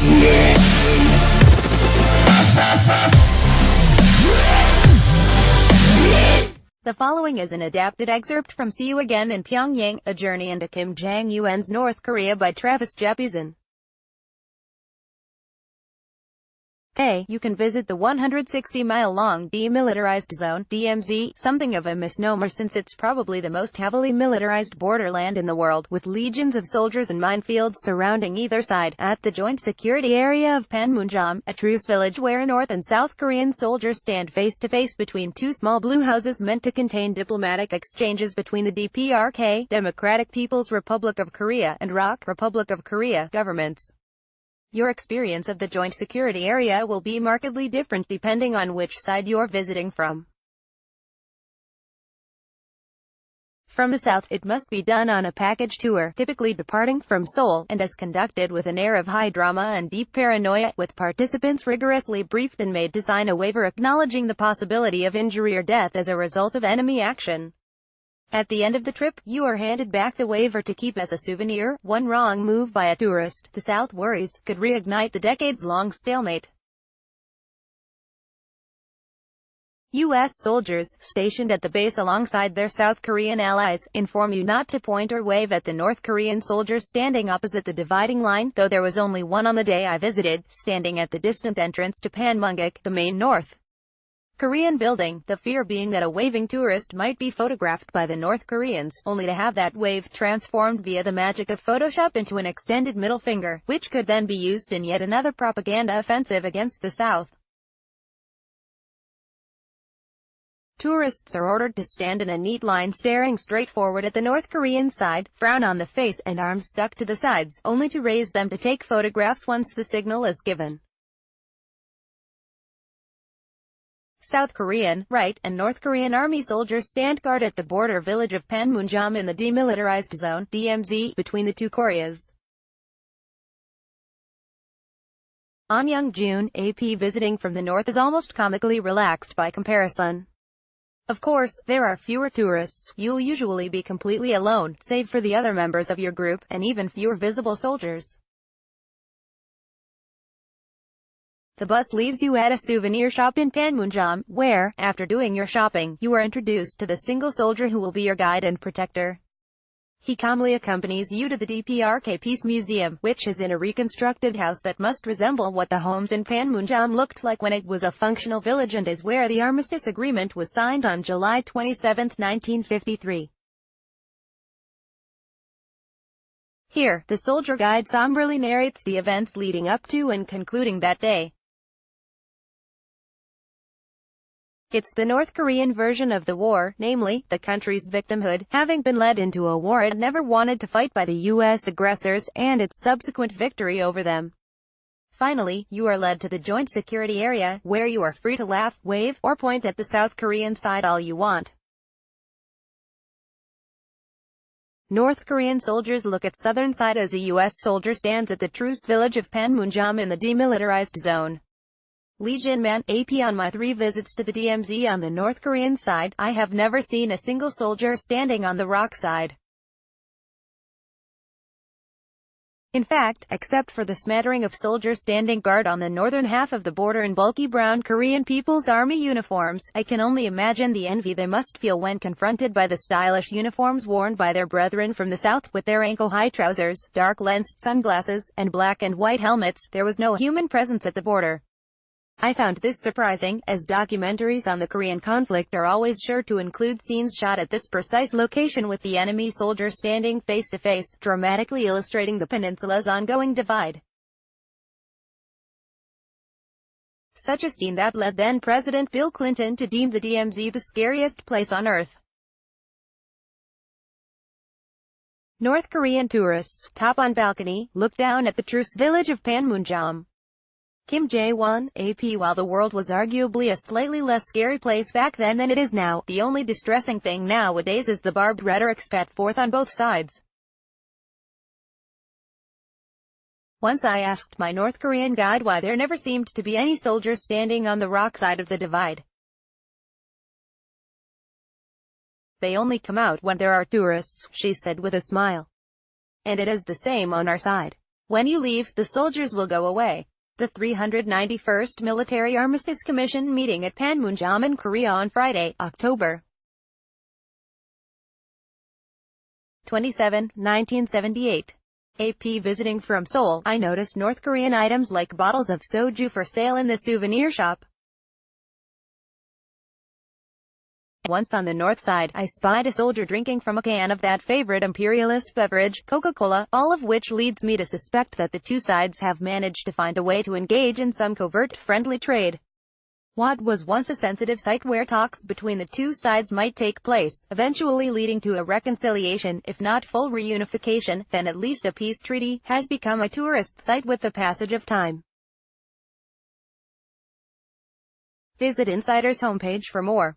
The following is an adapted excerpt from See You Again in Pyongyang, A Journey into Kim Jong-un's North Korea by Travis Jeppesen. Today, you can visit the 160-mile-long Demilitarized Zone, DMZ, something of a misnomer since it's probably the most heavily militarized borderland in the world, with legions of soldiers and minefields surrounding either side, at the joint security area of Panmunjom, a truce village where North and South Korean soldiers stand face-to-face between two small blue houses meant to contain diplomatic exchanges between the DPRK, Democratic People's Republic of Korea, and ROK, Republic of Korea, governments. Your experience of the joint security area will be markedly different depending on which side you're visiting from. From the south, it must be done on a package tour, typically departing from Seoul, and is conducted with an air of high drama and deep paranoia, with participants rigorously briefed and made to sign a waiver acknowledging the possibility of injury or death as a result of enemy action. At the end of the trip, you are handed back the waiver to keep as a souvenir. One wrong move by a tourist, the South worries, could reignite the decades-long stalemate. U.S. soldiers, stationed at the base alongside their South Korean allies, inform you not to point or wave at the North Korean soldiers standing opposite the dividing line, though there was only one on the day I visited, standing at the distant entrance to Panmunjom, the main North Korean building, the fear being that a waving tourist might be photographed by the North Koreans, only to have that wave transformed via the magic of Photoshop into an extended middle finger, which could then be used in yet another propaganda offensive against the South. Tourists are ordered to stand in a neat line staring straight forward at the North Korean side, frown on the face, and arms stuck to the sides, only to raise them to take photographs once the signal is given. South Korean, right, and North Korean army soldiers stand guard at the border village of Panmunjom in the Demilitarized Zone, DMZ, between the two Koreas. On young June, AP visiting from the north is almost comically relaxed by comparison. Of course, there are fewer tourists, you'll usually be completely alone, save for the other members of your group, and even fewer visible soldiers. The bus leaves you at a souvenir shop in Panmunjom, where, after doing your shopping, you are introduced to the single soldier who will be your guide and protector. He calmly accompanies you to the DPRK Peace Museum, which is in a reconstructed house that must resemble what the homes in Panmunjom looked like when it was a functional village, and is where the armistice agreement was signed on July 27, 1953. Here, the soldier guide somberly narrates the events leading up to and concluding that day. It's the North Korean version of the war, namely, the country's victimhood, having been led into a war it never wanted to fight by the U.S. aggressors, and its subsequent victory over them. Finally, you are led to the joint security area, where you are free to laugh, wave, or point at the South Korean side all you want. North Korean soldiers look at southern side as a U.S. soldier stands at the truce village of Panmunjom in the Demilitarized Zone. Legion Man, AP on my 3 visits to the DMZ on the North Korean side, I have never seen a single soldier standing on the ROK side. In fact, except for the smattering of soldiers standing guard on the northern half of the border in bulky brown Korean People's Army uniforms, I can only imagine the envy they must feel when confronted by the stylish uniforms worn by their brethren from the south, with their ankle-high trousers, dark-lensed sunglasses, and black and white helmets. There was no human presence at the border. I found this surprising, as documentaries on the Korean conflict are always sure to include scenes shot at this precise location with the enemy soldier standing face-to-face, dramatically illustrating the peninsula's ongoing divide. Such a scene that led then-President Bill Clinton to deem the DMZ the scariest place on earth. North Korean tourists, top on balcony, look down at the truce village of Panmunjom. Kim Jong-un, AP. While the world was arguably a slightly less scary place back then than it is now, the only distressing thing nowadays is the barbed rhetoric spat forth on both sides. Once I asked my North Korean guide why there never seemed to be any soldiers standing on the ROK side of the divide. They only come out when there are tourists, she said with a smile. And it is the same on our side. When you leave, the soldiers will go away. The 391st Military Armistice Commission meeting at Panmunjom in Korea on Friday, October 27, 1978. AP visiting from Seoul. I noticed North Korean items like bottles of soju for sale in the souvenir shop. Once on the north side, I spied a soldier drinking from a can of that favorite imperialist beverage, Coca-Cola, all of which leads me to suspect that the two sides have managed to find a way to engage in some covert, friendly trade. What was once a sensitive site where talks between the two sides might take place, eventually leading to a reconciliation, if not full reunification, then at least a peace treaty, has become a tourist site with the passage of time. Visit Insider's homepage for more.